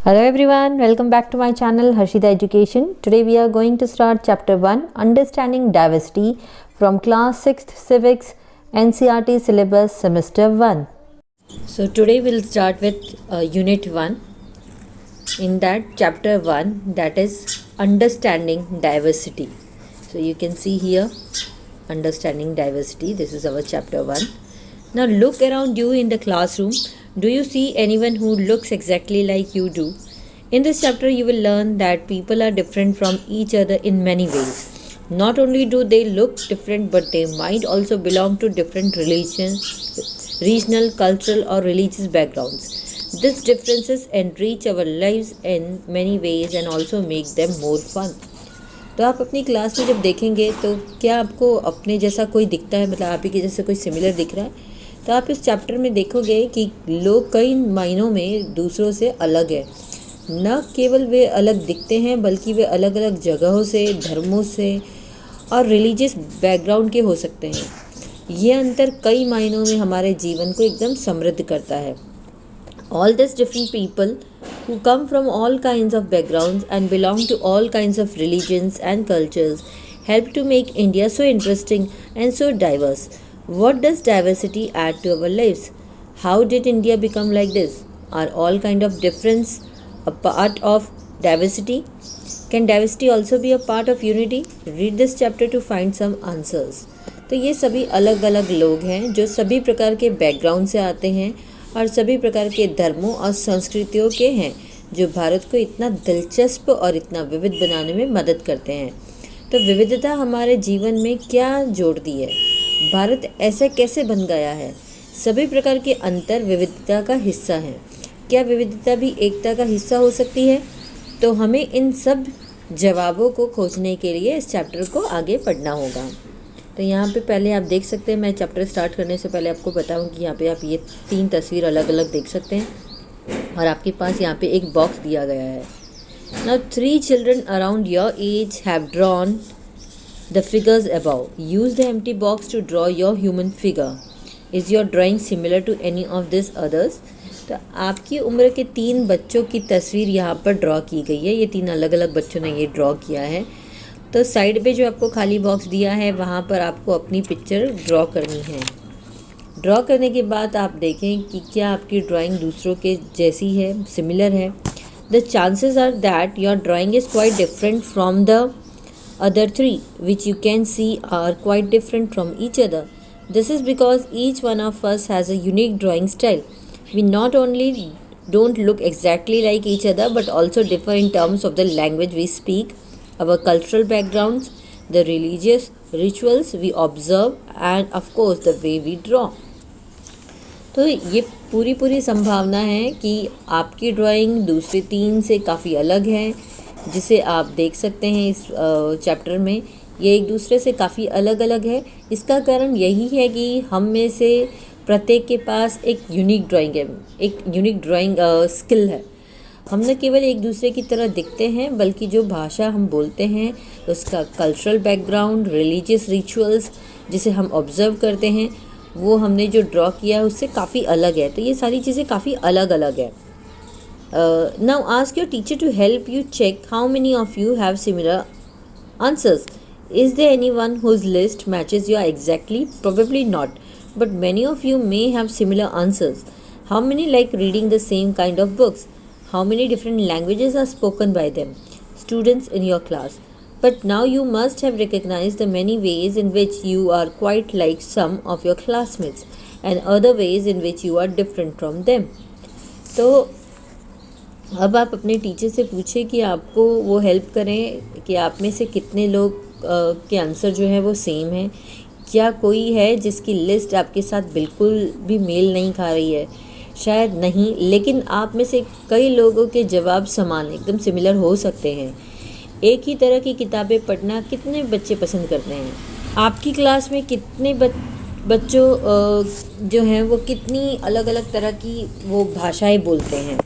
Hello everyone, welcome back to my channel Harshita Education. Today we are going to start chapter 1 Understanding Diversity from class 6th Civics NCERT syllabus semester 1. So today we'll start with unit 1. In that chapter 1, that is Understanding Diversity. So you can see here Understanding Diversity. This is our chapter 1. Now look around you in the classroom. Do you see anyone who looks exactly like you do? In this chapter, you will learn that people are different from each other in many ways. Not only do they look different, but they might also belong to different regional, cultural, or religious backgrounds. These differences enrich our lives in many ways and also make them more fun. तो आप अपनी class में जब देखेंगे तो क्या आपको अपने जैसा कोई दिखता है, मतलब आप ही के जैसे कोई सिमिलर दिख रहा है? तो आप इस चैप्टर में देखोगे कि लोग कई मायनों में दूसरों से अलग है। न केवल वे अलग दिखते हैं बल्कि वे अलग अलग जगहों से, धर्मों से और रिलीजियस बैकग्राउंड के हो सकते हैं। ये अंतर कई मायनों में हमारे जीवन को एकदम समृद्ध करता है। All these different people who come from all kinds of backgrounds and belong to all kinds of religions and cultures help to make India so interesting and so diverse. What does diversity add to our lives? How did India become like this? Are all kind of difference a part of diversity? Can diversity also be a part of unity? Read this chapter to find some answers. तो ये सभी अलग अलग लोग हैं जो सभी प्रकार के बैकग्राउंड से आते हैं और सभी प्रकार के धर्मों और संस्कृतियों के हैं जो भारत को इतना दिलचस्प और इतना विविध बनाने में मदद करते हैं। तो विविधता हमारे जीवन में क्या जोड़ती है? भारत ऐसा कैसे बन गया है? सभी प्रकार के अंतर विविधता का हिस्सा हैं। क्या विविधता भी एकता का हिस्सा हो सकती है? तो हमें इन सब जवाबों को खोजने के लिए इस चैप्टर को आगे पढ़ना होगा। तो यहाँ पे पहले आप देख सकते हैं, मैं चैप्टर स्टार्ट करने से पहले आपको बताऊँ कि यहाँ पे आप ये 3 तस्वीर अलग अलग देख सकते हैं और आपके पास यहाँ पे एक बॉक्स दिया गया है। Now 3 children around your age have drawn the figures above. Use the empty box to draw your human figure. Is your drawing similar to any of these others? तो आपकी उम्र के 3 बच्चों की तस्वीर यहाँ पर ड्रॉ की गई है। ये 3 अलग अलग बच्चों ने ये ड्रॉ किया है। तो साइड पे जो आपको खाली बॉक्स दिया है वहाँ पर आपको अपनी पिक्चर ड्रॉ करनी है। ड्रॉ करने के बाद आप देखें कि क्या आपकी ड्राइंग दूसरों के जैसी है, सिमिलर है। The chances are that your drawing is quite different from the other 3 which you can see are quite different from each other. This is because each one of us has a unique drawing style. We not only don't look exactly like each other but also differ in terms of the language we speak, our cultural backgrounds, the religious rituals we observe and of course the way we draw. तो ये पूरी संभावना है कि आपकी drawing दूसरी 3 से काफ़ी अलग है, जिसे आप देख सकते हैं इस चैप्टर में। ये एक दूसरे से काफ़ी अलग अलग है। इसका कारण यही है कि हम में से प्रत्येक के पास एक यूनिक ड्राइंग है, एक यूनिक ड्राइंग स्किल है। हम न केवल एक दूसरे की तरह दिखते हैं बल्कि जो भाषा हम बोलते हैं, उसका कल्चरल बैकग्राउंड, रिलीजियस रिचुअल्स जिसे हम ऑब्ज़र्व करते हैं, वो हमने जो ड्रॉ किया है उससे काफ़ी अलग है। तो ये सारी चीज़ें काफ़ी अलग अलग है। Now ask your teacher to help you check how many of you have similar answers. Is there anyone whose list matches your exactly? Probably not, but many of you may have similar answers. How many like reading the same kind of books? How many different languages are spoken by them? Students in your class. But now you must have recognized the many ways in which you are quite like some of your classmates and other ways in which you are different from them. तो अब आप अपने teacher से पूछें कि आपको वो help करें कि आप में से कितने लोग के आंसर जो है वो सेम है। क्या कोई है जिसकी लिस्ट आपके साथ बिल्कुल भी मेल नहीं खा रही है? शायद नहीं, लेकिन आप में से कई लोगों के जवाब समान, एकदम सिमिलर हो सकते हैं। एक ही तरह की किताबें पढ़ना कितने बच्चे पसंद करते हैं? आपकी क्लास में कितने बच्चों जो हैं वो कितनी अलग अलग तरह की वो भाषाएं बोलते हैं?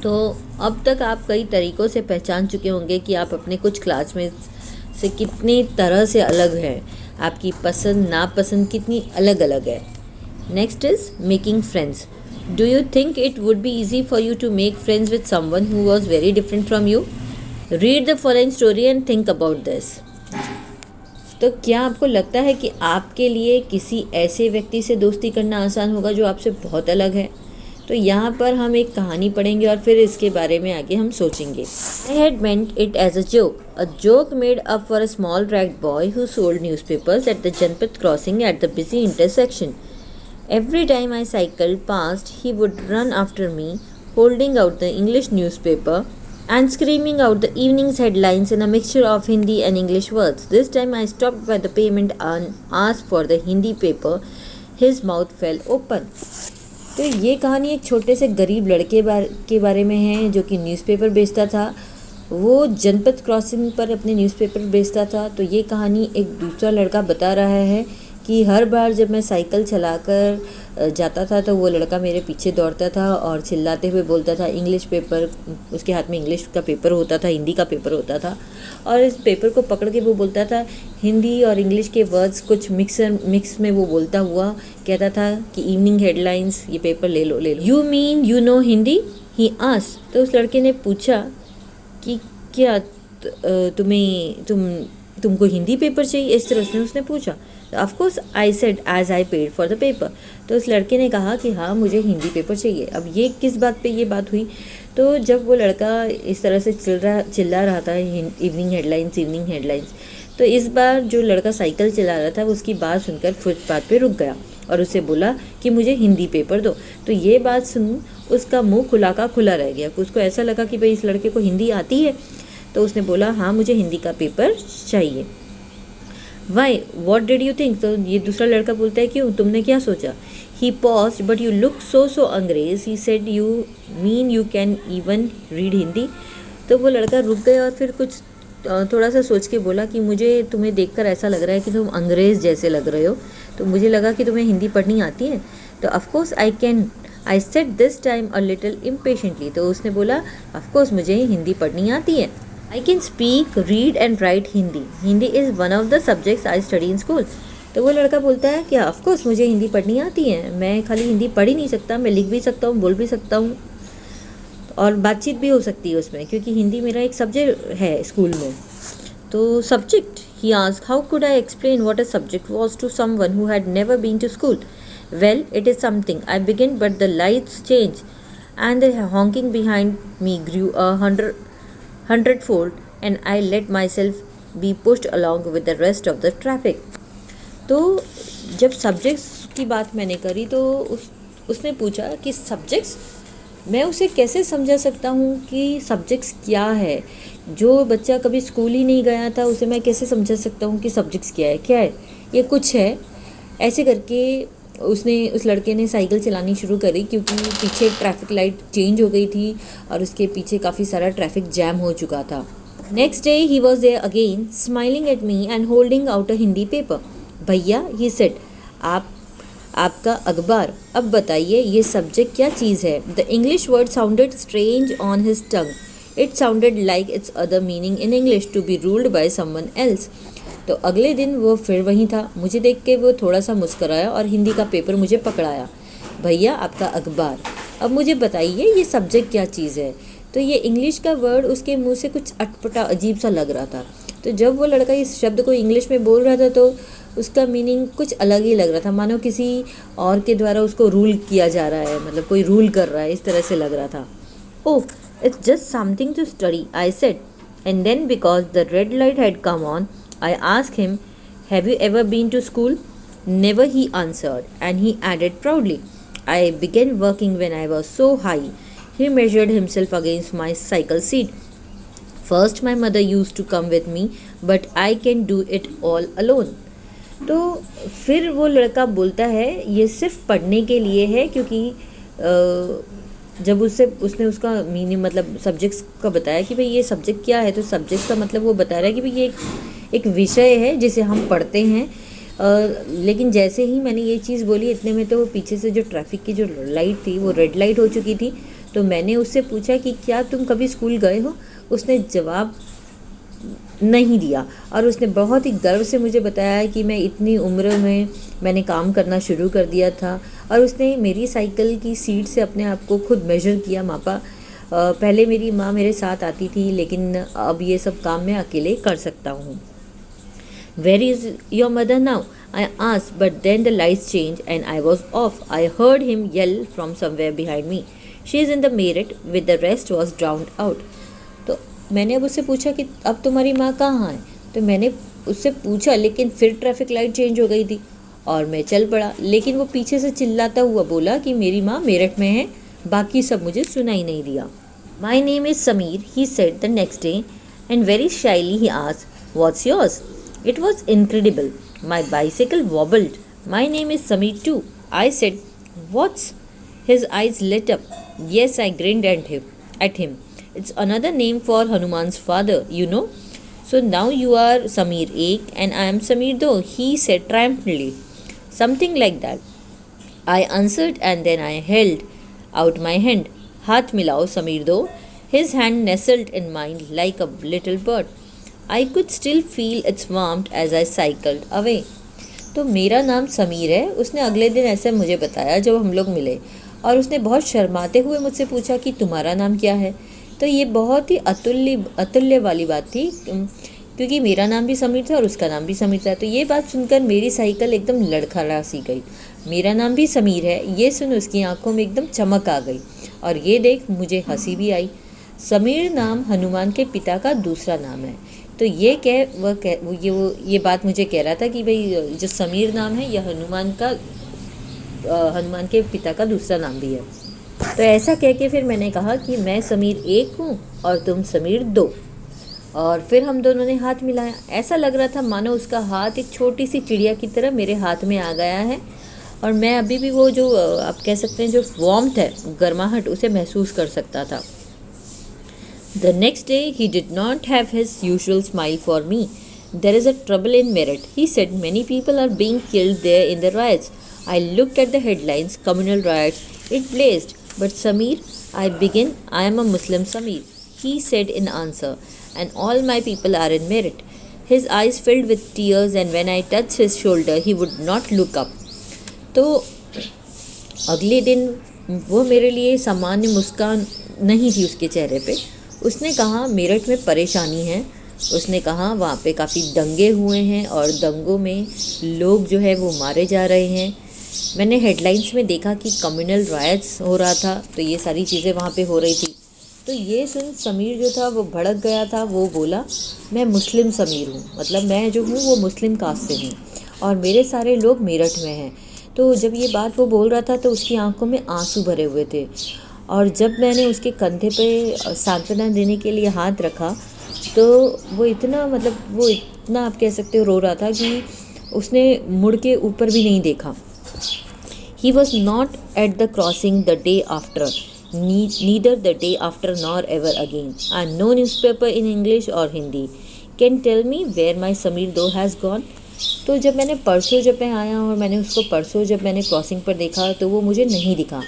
तो अब तक आप कई तरीक़ों से पहचान चुके होंगे कि आप अपने कुछ क्लासमेट्स से कितनी तरह से अलग हैं, आपकी पसंद नापसंद कितनी अलग अलग है। Next is making friends. Do you think it would be easy for you to make friends with someone who was very different from you? Read the following story and think about this. तो क्या आपको लगता है कि आपके लिए किसी ऐसे व्यक्ति से दोस्ती करना आसान होगा जो आपसे बहुत अलग है? तो यहाँ पर हम एक कहानी पढ़ेंगे और फिर इसके बारे में आगे हम सोचेंगे. I had meant it as a joke made up for a small ragged boy who sold newspapers at the Janpat crossing at the busy intersection. Every time I cycled past, he would run after me, holding out the English newspaper and screaming out the evening's headlines in a mixture of Hindi and English words. This time I stopped by the payment and asked for the Hindi paper. His mouth fell open. तो ये कहानी एक छोटे से गरीब लड़के के बारे में है जो कि न्यूज़पेपर बेचता था. वो जनपद क्रॉसिंग पर अपने न्यूज़पेपर बेचता था. तो ये कहानी एक दूसरा लड़का बता रहा है कि हर बार जब मैं साइकिल चलाकर जाता था तो वो लड़का मेरे पीछे दौड़ता था और चिल्लाते हुए बोलता था इंग्लिश पेपर. उसके हाथ में इंग्लिश का पेपर होता था, हिंदी का पेपर होता था, और इस पेपर को पकड़ के वो बोलता था हिंदी और इंग्लिश के वर्ड्स कुछ मिक्स में वो बोलता हुआ कहता था कि इवनिंग हेडलाइंस, ये पेपर ले लो. You mean you know Hindi, he asked. तो उस लड़के ने पूछा कि क्या तुमको हिंदी पेपर चाहिए, इस तरह से उसने पूछा. Of course I said as I paid for the paper. तो उस लड़के ने कहा कि हाँ मुझे हिंदी पेपर चाहिए. अब ये किस बात पे ये बात हुई? तो जब वो लड़का इस तरह से चिल्ला रहा था इवनिंग हेडलाइंस, तो इस बार जो लड़का साइकिल चला रहा था उसकी बात सुनकर फुटपाथ पे रुक गया और उसे बोला कि मुझे हिंदी पेपर दो. तो ये बात सुन उसका मुँह खुला का खुला रह गया. उसको ऐसा लगा कि भाई इस लड़के को हिंदी आती है. तो उसने बोला हाँ मुझे हिंदी का पेपर चाहिए. Why what did you think? तो ये दूसरा लड़का बोलता है क्यों, तुमने क्या सोचा? He paused but you look so अंग्रेज. He said you mean you can even read Hindi. तो वो लड़का रुक गया और फिर कुछ थोड़ा सा सोच के बोला कि मुझे तुम्हें देखकर ऐसा लग रहा है कि तुम अंग्रेज़ जैसे लग रहे हो, तो मुझे लगा कि तुम्हें हिंदी पढ़नी आती है. तो of course I can, I said this time a little impatiently. तो उसने बोला ऑफकोर्स मुझे हिंदी पढ़नी आती है. I can speak, read and write Hindi. Hindi is one of the subjects I study in school. तो वो लड़का बोलता है कि ऑफ कोर्स मुझे हिंदी पढ़नी आती है. मैं खाली हिंदी पढ़ ही नहीं सकता, मैं लिख भी सकता हूँ, बोल भी सकता हूँ और बातचीत भी हो सकती है उसमें, क्योंकि हिंदी मेरा एक सब्जेक्ट है स्कूल में. तो subject, he asked how could I explain what a subject was to someone who had never been to school. Well it is something. I begin but the lights change and the honking behind me grew 100-fold and I let myself be pushed along with the rest of the traffic. तो जब subjects की बात मैंने करी तो उसने पूछा कि सब्जेक्ट्स, मैं उसे कैसे समझा सकता हूँ कि सब्जेक्ट्स क्या है? जो बच्चा कभी स्कूल ही नहीं गया था उसे मैं कैसे समझा सकता हूँ कि सब्जेक्ट्स क्या है, ये कुछ है. ऐसे करके उस लड़के ने साइकिल चलानी शुरू करी क्योंकि पीछे ट्रैफिक लाइट चेंज हो गई थी और उसके पीछे काफ़ी सारा ट्रैफिक जैम हो चुका था. Next day he was there again smiling at me and holding out a Hindi paper. भैया ही सेड आपका अखबार. अब बताइए ये सब्जेक्ट क्या चीज़ है? The English word sounded strange on his tongue. It sounded like its other meaning in English to be ruled by someone else. तो अगले दिन वो फिर वहीं था. मुझे देख के वो थोड़ा सा मुस्कराया और हिंदी का पेपर मुझे पकड़ाया. भैया आपका अखबार. अब मुझे बताइए ये सब्जेक्ट क्या चीज़ है? तो ये इंग्लिश का वर्ड उसके मुंह से कुछ अटपटा अजीब सा लग रहा था. तो जब वो लड़का इस शब्द को इंग्लिश में बोल रहा था तो उसका मीनिंग कुछ अलग ही लग रहा था, मानो किसी और के द्वारा उसको रूल किया जा रहा है, मतलब कोई रूल कर रहा है, इस तरह से लग रहा था. Oh it's just something to study I said. And then because the red light had come on I asked him, have you ever been to school? Never, he answered, and he added proudly, I began working when I was so high. He measured himself against my cycle seat. First my mother used to come with me, but I can do it all alone. तो फिर वो लड़का बोलता है ये सिर्फ पढ़ने के लिए है, क्योंकि जब उसने उसका मीनिंग मतलब सब्जेक्ट्स का बताया कि भाई ये सब्जेक्ट क्या है, तो सब्जेक्ट्स का मतलब वो बता रहा है कि भाई ये एक विषय है जिसे हम पढ़ते हैं. लेकिन जैसे ही मैंने ये चीज़ बोली इतने में तो वो पीछे से जो ट्रैफिक की जो लाइट थी वो रेड लाइट हो चुकी थी. तो मैंने उससे पूछा कि क्या तुम कभी स्कूल गए हो? उसने जवाब नहीं दिया और उसने बहुत ही गर्व से मुझे बताया कि मैं इतनी उम्र में मैंने काम करना शुरू कर दिया था और उसने मेरी साइकिल की सीट से अपने आप को खुद मेजर किया, मापा। पहले मेरी माँ मेरे साथ आती थी, लेकिन अब ये सब काम मैं अकेले कर सकता हूँ। Where is your mother now? I asked, but then the lights changed and I was off. I heard him yell from somewhere behind me. She is in the merit, with the rest was drowned out. तो मैंने अब उससे पूछा कि अब तुम्हारी माँ कहाँ है? तो मैंने उससे पूछा, लेकिन फिर ट्रैफिक लाइट चेंज हो गई थी और मैं चल पड़ा। लेकिन वो पीछे से चिल्लाता हुआ बोला कि मेरी माँ मेरठ में है। बाकी सब मुझे सुनाई नहीं दिया। My name is Sameer, he said the next day, and very shyly he asked, what's yours? It was incredible. My bicycle wobbled. My name is Sameer too. I said, what's? His eyes lit up. Yes, I grinned at him. It's another name for Hanuman's father, you know. So now you are Sameer Ek and I am Sameer Do, he said triumphantly. Something like that, I answered, and then I held out my hand. Haath milao, Sameer Do. His hand nestled in mine like a little bird. I could still feel its warmth as I cycled away. तो मेरा नाम समीर है, उसने अगले दिन ऐसे मुझे बताया जब हम लोग मिले, और उसने बहुत शर्माते हुए मुझसे पूछा कि तुम्हारा नाम क्या है। तो ये बहुत ही अतुल्य वाली बात थी, क्योंकि मेरा नाम भी समीर था और उसका नाम भी समीर था। तो ये बात सुनकर मेरी साइकिल एकदम लड़खड़ा सी गई। मेरा नाम भी समीर है, ये सुन उसकी आंखों में एकदम चमक आ गई, और ये देख मुझे हंसी भी आई। समीर नाम हनुमान के पिता का दूसरा नाम है। तो ये बात मुझे कह रहा था कि भाई जो समीर नाम है यह हनुमान के पिता का दूसरा नाम भी है। तो ऐसा कह के फिर मैंने कहा कि मैं समीर एक हूँ और तुम समीर दो, और फिर हम दोनों ने हाथ मिलाया। ऐसा लग रहा था मानो उसका हाथ एक छोटी सी चिड़िया की तरह मेरे हाथ में आ गया है, और मैं अभी भी वो जो आप कह सकते हैं जो वार्मथ है, गर्माहट, उसे महसूस कर सकता था। The next day he did not have his usual smile for me. There is a trouble in Meerut, he said. Many people are being killed there in the riots. I looked at the headlines, communal riots. It blazed. But Sameer, I began, I am a Muslim Sameer, he said in answer, and all my people are in Meerut. His eyes filled with tears, and when I touched his shoulder, he would not look up. तो अगले दिन वो मेरे लिए सामान्य मुस्कान नहीं थी उसके चेहरे पे। उसने कहा मेरठ में परेशानी है। उसने कहा वहाँ पे काफ़ी दंगे हुए हैं और दंगों में लोग जो है वो मारे जा रहे हैं। मैंने हेडलाइंस में देखा कि कम्युनल रायट्स हो रहा था, तो ये सारी चीज़ें वहाँ पे हो रही थी। तो ये सुन समीर जो था वो भड़क गया था। वो बोला मैं मुस्लिम समीर हूँ, मतलब मैं जो हूँ वो मुस्लिम कास्ट से हूँ और मेरे सारे लोग मेरठ में हैं। तो जब ये बात वो बोल रहा था तो उसकी आंखों में आंसू भरे हुए थे, और जब मैंने उसके कंधे पे सांत्वना देने के लिए हाथ रखा तो वो इतना आप कह सकते हो रो रहा था कि उसने मुड़ के ऊपर भी नहीं देखा। He was not at the crossing the day after, neither the day after nor ever again. And no newspaper in English or Hindi can tell me where my Sameer Do has gone. तो जब मैं आया और मैंने उसको परसों जब मैंने क्रॉसिंग पर देखा तो वो मुझे नहीं दिखा,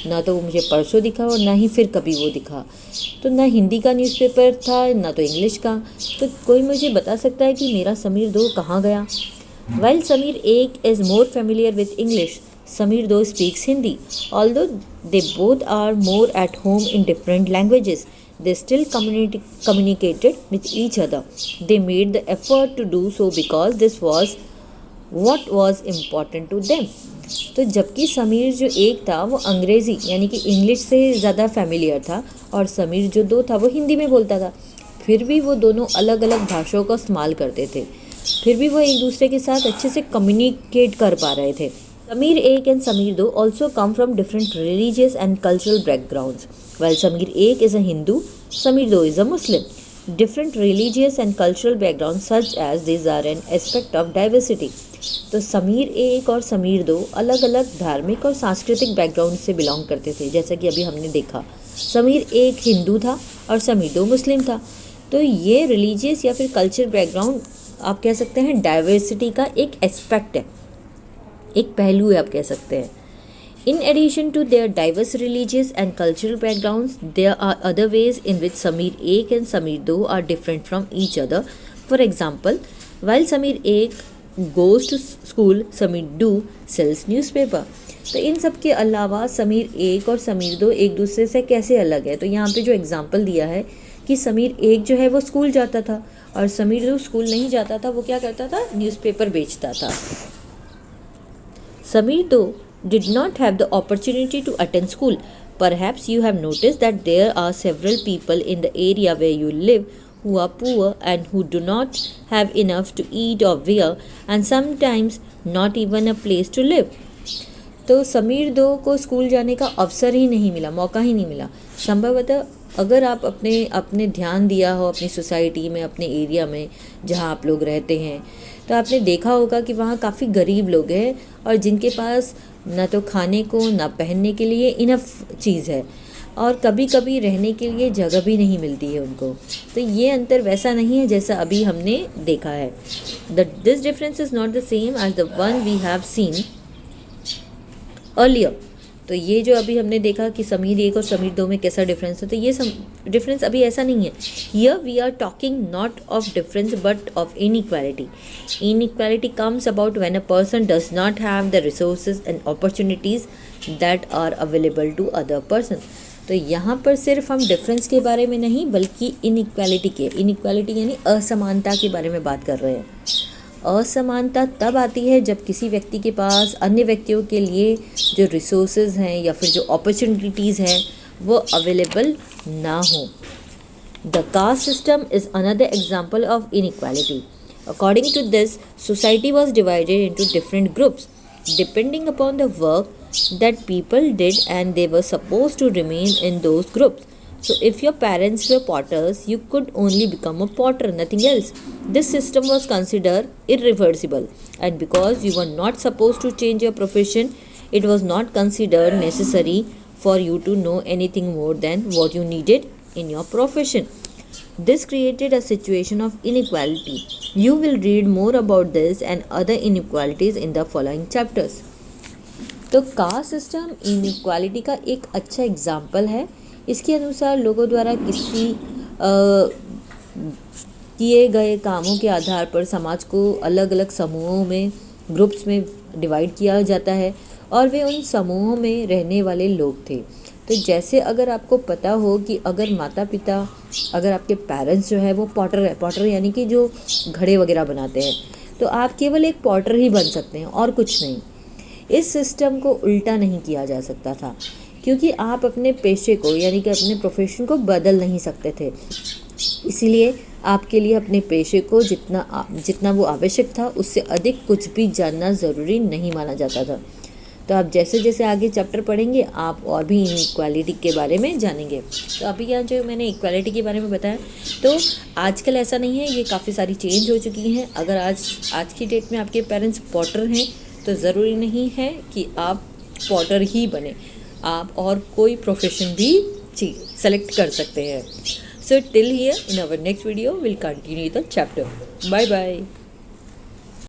ना तो वो मुझे परसों दिखा और ना ही फिर कभी वो दिखा। तो ना हिंदी का न्यूज़पेपर था ना तो इंग्लिश का। तो कोई मुझे बता सकता है कि मेरा समीर दो कहाँ गया? While Sameer Ek is more familiar with English, Sameer Do speaks Hindi. Although they both are more at home in different languages, they still communicated with each other. They made the effort to do so because this was what was important to them. तो जबकि समीर जो एक था वो अंग्रेज़ी यानी कि English से ज़्यादा फैमिलियर था और समीर जो दो था वो हिंदी में बोलता था। फिर भी वो दोनों अलग अलग भाषाओं का इस्तेमाल करते थे, फिर भी वो एक दूसरे के साथ अच्छे से कम्युनिकेट कर पा रहे थे। Sameer Ek and Sameer Do also come from different religious and cultural backgrounds. While Sameer Ek is a Hindu, Sameer Do is a Muslim. Different religious and cultural backgrounds such as these are an aspect of diversity. तो समीर एक और समीर दो अलग अलग धार्मिक और सांस्कृतिक background से बिलोंग करते थे। जैसा कि अभी हमने देखा, समीर एक हिंदू था और समीर दो मुस्लिम था। तो ये रिलीजियस या फिर कल्चर बैकग्राउंड आप कह सकते हैं डाइवर्सिटी का एक एस्पेक्ट है, एक पहलू है आप कह सकते हैं। In addition to their diverse religious and cultural backgrounds, there are other ways in which Sameer Ek and Sameer Do are different from each other. For example, while Sameer Ek goes to school, Sameer Do sells newspaper. तो इन सब के अलावा समीर 1 और समीर 2 एक दूसरे से कैसे अलग है? तो यहाँ पे जो एग्जांपल दिया है कि समीर 1 जो है वो स्कूल जाता था और समीर 2 स्कूल नहीं जाता था, वो क्या करता था? न्यूज़पेपर बेचता था। Sameer 2 did not have the opportunity to attend school. Perhaps you have noticed that there are several people in the area where you live who are poor and who do not have enough to eat or wear and sometimes not even a place to live. तो समीर 2 को school जाने का अवसर ही नहीं मिला, मौका ही नहीं मिला। संभवतः अगर आप अपने ध्यान दिया हो अपनी सोसाइटी में, अपने एरिया में जहाँ आप लोग रहते हैं, तो आपने देखा होगा कि वहाँ काफ़ी गरीब लोग हैं और जिनके पास ना तो खाने को ना पहनने के लिए इनफ चीज़ है और कभी कभी रहने के लिए जगह भी नहीं मिलती है उनको। तो ये अंतर वैसा नहीं है जैसा अभी हमने देखा है। This difference is not the same as the one we have seen earlier. तो ये जो अभी हमने देखा कि समीर 1 और समीर 2 में कैसा डिफरेंस है, तो ये डिफरेंस अभी ऐसा नहीं है। Here we are talking not of difference but of inequality. Inequality comes about when a person does not have the resources and opportunities that are available to other person. तो यहाँ पर सिर्फ हम डिफरेंस के बारे में नहीं बल्कि इनइक्वालिटी यानी असमानता के बारे में बात कर रहे हैं। असमानता तब आती है जब किसी व्यक्ति के पास अन्य व्यक्तियों के लिए जो रिसोर्सेज हैं या फिर जो अपॉर्चुनिटीज़ हैं वो अवेलेबल ना हो। The caste system is another example of inequality. According to this, society was divided into different groups depending upon the work that people did and they were supposed to remain in those groups. So if your parents were potters, you could only become a potter, nothing else. This system was considered irreversible, and because you were not supposed to change your profession, it was not considered necessary for you to know anything more than what you needed in your profession. This created a situation of inequality. You will read more about this and other inequalities in the following chapters. तो caste system inequality का एक अच्छा example है। इसके अनुसार लोगों द्वारा किसी किए गए कामों के आधार पर समाज को अलग अलग समूहों में, ग्रुप्स में डिवाइड किया जाता है और वे उन समूहों में रहने वाले लोग थे। तो जैसे अगर आपको पता हो कि अगर माता पिता, अगर आपके पेरेंट्स जो है वो पॉटर यानी कि जो घड़े वगैरह बनाते हैं, तो आप केवल एक पॉटर ही बन सकते हैं और कुछ नहीं। इस सिस्टम को उल्टा नहीं किया जा सकता था क्योंकि आप अपने पेशे को यानी कि अपने प्रोफेशन को बदल नहीं सकते थे। इसीलिए आपके लिए अपने पेशे को जितना वो आवश्यक था उससे अधिक कुछ भी जानना ज़रूरी नहीं माना जाता था। तो आप जैसे जैसे आगे चैप्टर पढ़ेंगे आप और भी इनइक्वालिटी के बारे में जानेंगे। तो अभी यहाँ जो मैंने इक्वालिटी के बारे में बताया, तो आजकल ऐसा नहीं है, ये काफ़ी सारी चेंज हो चुकी हैं। अगर आज की डेट में आपके पेरेंट्स पॉटर हैं तो ज़रूरी नहीं है कि आप पॉटर ही बने, आप और कोई प्रोफेशन भी सेलेक्ट कर सकते हैं। So till here, in our next video will continue the chapter. Bye bye.